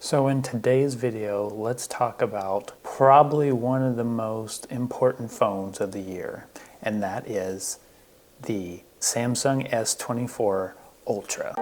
So in today's video, let's talk about probably one of the most important phones of the year, and that is the Samsung S24 Ultra.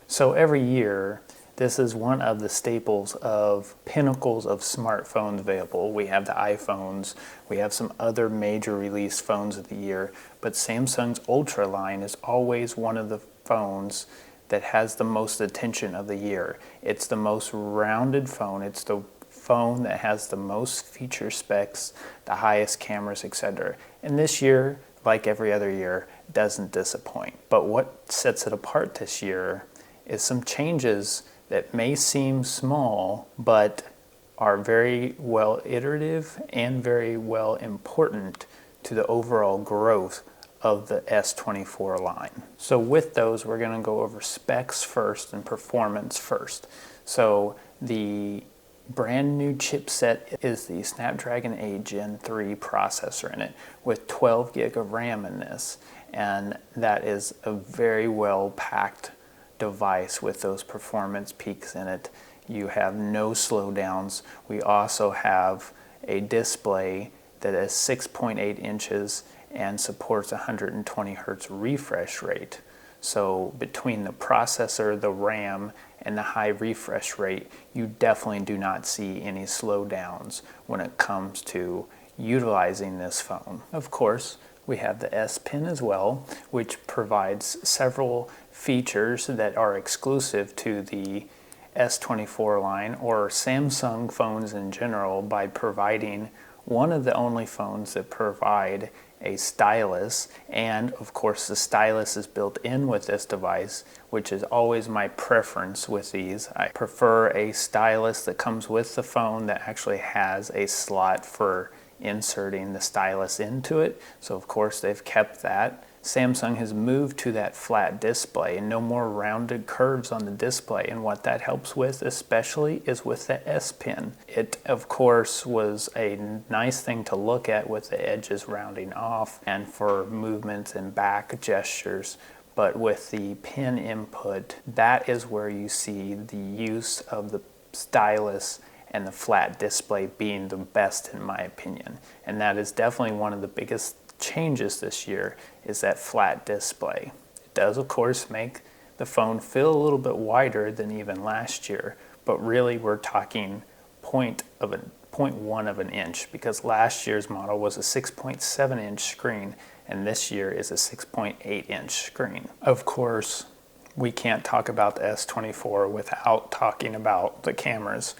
So every year, this is one of the staples of pinnacles of smartphones available. We have the iPhones, we have some other major release phones of the year, but Samsung's Ultra line is always one of the phones that has the most attention of the year. It's the most rounded phone, it's the phone that has the most feature specs, the highest cameras, etc. And this year, like every other year, doesn't disappoint. But what sets it apart this year is some changes that may seem small, but are very well iterative and very well important to the overall growth of the S24 line. So with those, we're going to go over specs first and performance first. So the brand new chipset is the Snapdragon 8 Gen 3 processor in it with 12 gig of RAM in this, and that is a very well packed device with those performance peaks in it. You have no slowdowns. We also have a display that is 6.8 inches and supports 120 hertz refresh rate. So between the processor, the RAM, and the high refresh rate, you definitely do not see any slowdowns when it comes to utilizing this phone. Of course, we have the SPen as well, which provides several features that are exclusive to the S24 line or Samsung phones in general by providing one of the only phones that provide a stylus, and of course the stylus is built in with this device, which is always my preference with these. I prefer a stylus that comes with the phone that actually has a slot for inserting the stylus into it. So of course they've kept that. Samsung has moved to that flat display and no more rounded curves on the display, and what that helps with especially is with the S Pen. It of course was a nice thing to look at with the edges rounding off and for movements and back gestures, but with the pen input, that is where you see the use of the stylus and the flat display being the best in my opinion. And that is definitely one of the biggest changes this year, is that flat display. It does of course make the phone feel a little bit wider than even last year, but really we're talking 0.1 of an inch, because last year's model was a 6.7 inch screen and this year is a 6.8 inch screen. Of course, we can't talk about the S24 without talking about the cameras,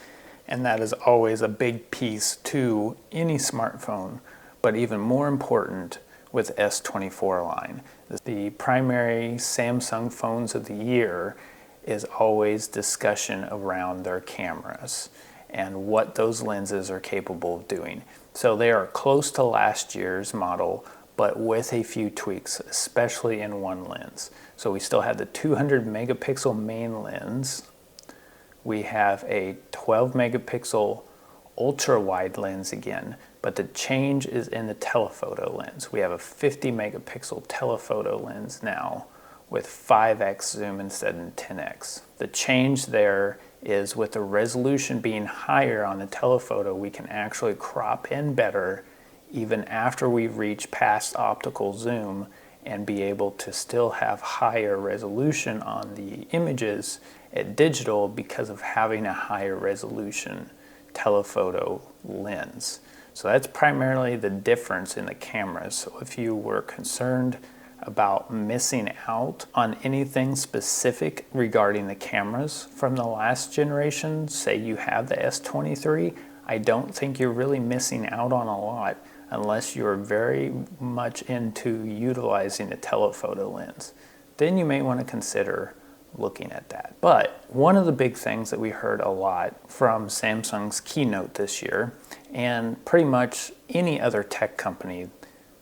and that is always a big piece to any smartphone, but even more important with S24 line. The primary Samsung phones of the year is always discussion around their cameras and what those lenses are capable of doing. So they are close to last year's model, but with a few tweaks, especially in one lens. So we still have the 200 megapixel main lens. We have a 12 megapixel ultra wide lens again, but the change is in the telephoto lens. We have a 50 megapixel telephoto lens now with 5x zoom instead of 10x. The change there is with the resolution being higher on the telephoto, we can actually crop in better even after we reach past optical zoom and be able to still have higher resolution on the images at digital because of having a higher resolution telephoto lens. So that's primarily the difference in the cameras. So if you were concerned about missing out on anything specific regarding the cameras from the last generation, say you have the S23, I don't think you're really missing out on a lot unless you're very much into utilizing the telephoto lens. Then you may want to consider looking at that. But one of the big things that we heard a lot from Samsung's keynote this year, and pretty much any other tech company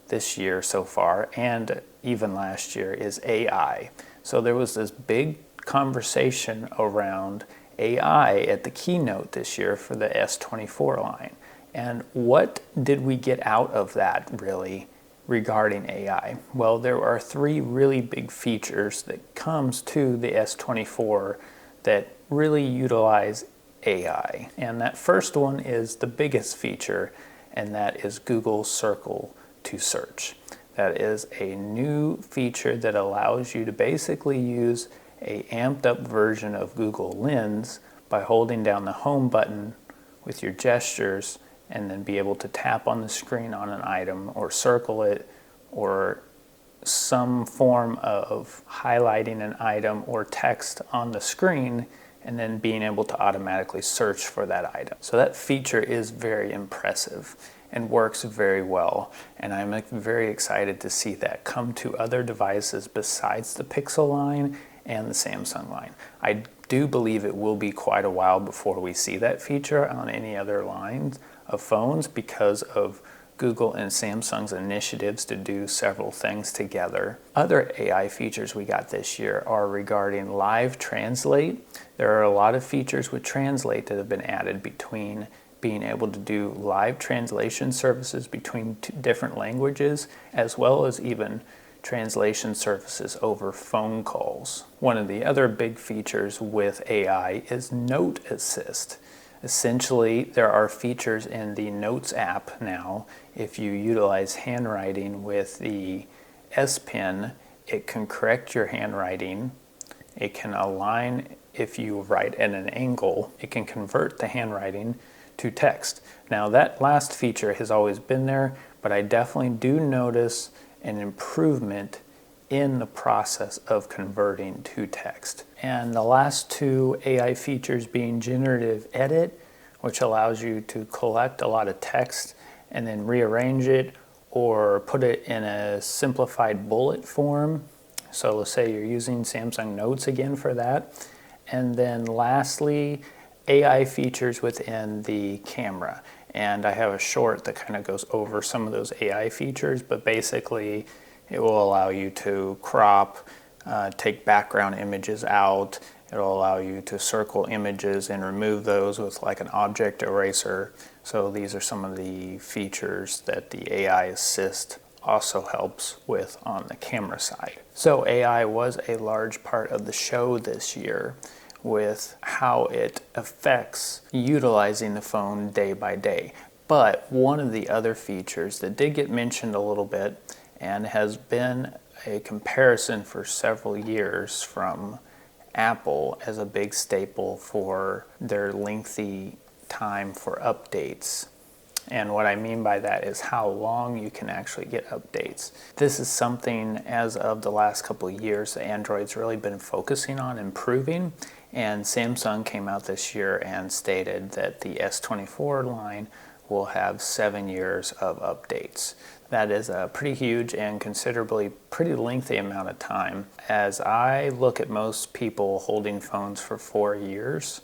this year so far, and even last year, is AI. So there was this big conversation around AI at the keynote this year for the S24 line. And what did we get out of that really regarding AI? Well, there are three really big features that comes to the S24 that really utilize AI. And that first one is the biggest feature, and that is Google Circle to search. That is a new feature that allows you to basically use a amped up version of Google Lens by holding down the home button with your gestures and then be able to tap on the screen on an item or circle it or some form of highlighting an item or text on the screen and then being able to automatically search for that item. So that feature is very impressive and works very well, and I'm very excited to see that come to other devices besides the Pixel line and the Samsung line. I do believe it will be quite a while before we see that feature on any other lines of phones because of Google and Samsung's initiatives to do several things together. Other AI features we got this year are regarding live translate. There are a lot of features with Translate that have been added between being able to do live translation services between different languages, as well as even translation services over phone calls. One of the other big features with AI is Note Assist. Essentially, there are features in the Notes app now. If you utilize handwriting with the SPen, it can correct your handwriting. It can align if you write at an angle. It can convert the handwriting to text. Now that last feature has always been there, but I definitely do notice an improvement in the process of converting to text. And the last two AI features being generative edit, which allows you to collect a lot of text and then rearrange it or put it in a simplified bullet form. So let's say you're using Samsung Notes again for that. And then lastly, AI features within the camera. And I have a short that kind of goes over some of those AI features, but basically it will allow you to crop, take background images out. It'll allow you to circle images and remove those with like an object eraser. So these are some of the features that the AI Assist also helps with on the camera side. So AI was a large part of the show this year, with how it affects utilizing the phone day by day. But one of the other features that did get mentioned a little bit and has been a comparison for several years from Apple as a big staple for their lengthy time for updates. And what I mean by that is how long you can actually get updates. This is something, as of the last couple of years, that Android's really been focusing on improving. And Samsung came out this year and stated that the S24 line will have 7 years of updates. That is a pretty huge and considerably pretty lengthy amount of time. As I look at most people holding phones for 4 years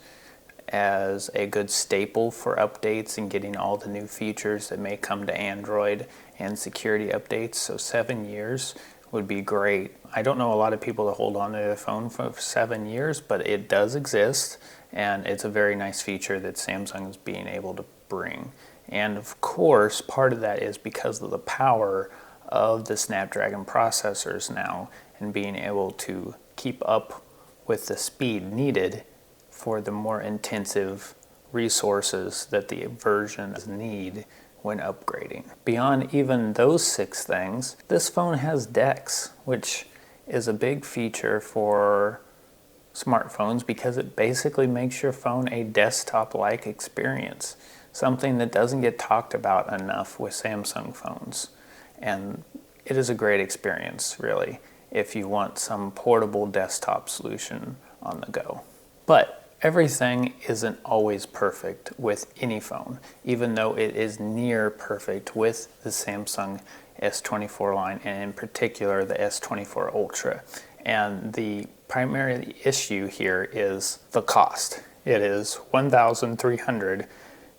as a good staple for updates and getting all the new features that may come to Android and security updates, so 7 years would be great. I don't know a lot of people that hold on to their phone for 7 years, but it does exist, and it's a very nice feature that Samsung is being able to bring. And of course, part of that is because of the power of the Snapdragon processors now and being able to keep up with the speed needed for the more intensive resources that the versions need when upgrading. Beyond even those 6 things, this phone has DeX, which is a big feature for smartphones because it basically makes your phone a desktop-like experience, something that doesn't get talked about enough with Samsung phones. And it is a great experience, really, if you want some portable desktop solution on the go. But everything isn't always perfect with any phone, even though it is near perfect with the Samsung S24 line, and in particular the S24 Ultra. And the primary issue here is the cost. It is $1,300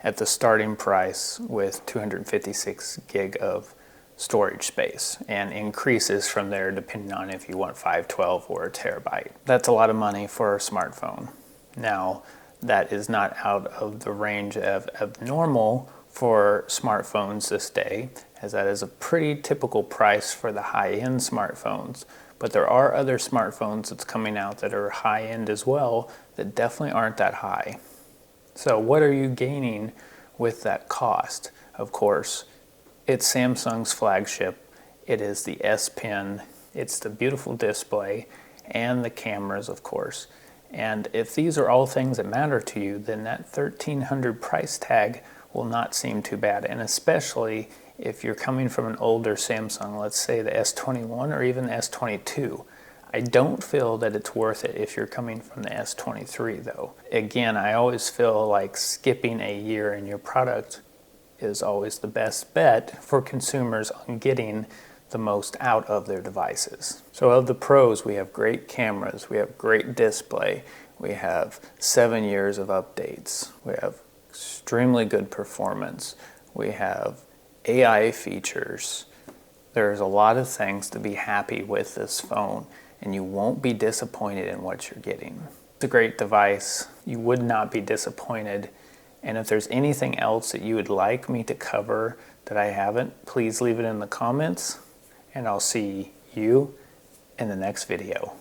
at the starting price with 256 gig of storage space, and increases from there depending on if you want 512 or a terabyte. That's a lot of money for a smartphone. Now, that is not out of the range of normal for smartphones this day, as that is a pretty typical price for the high-end smartphones. But there are other smartphones that's coming out that are high-end as well that definitely aren't that high. So what are you gaining with that cost? Of course, it's Samsung's flagship. It is the SPen. It's the beautiful display and the cameras, of course. And if these are all things that matter to you, then that $1,300 price tag will not seem too bad. And especially if you're coming from an older Samsung, let's say the S21 or even the S22. I don't feel that it's worth it if you're coming from the S23 though. Again, I always feel like skipping a year in your product is always the best bet for consumers on getting the most out of their devices. So of the pros, we have great cameras, we have great display, we have 7 years of updates, we have extremely good performance, we have AI features. There's a lot of things to be happy with this phone, and you won't be disappointed in what you're getting. It's a great device. You would not be disappointed. And if there's anything else that you would like me to cover that I haven't, please leave it in the comments, and I'll see you in the next video.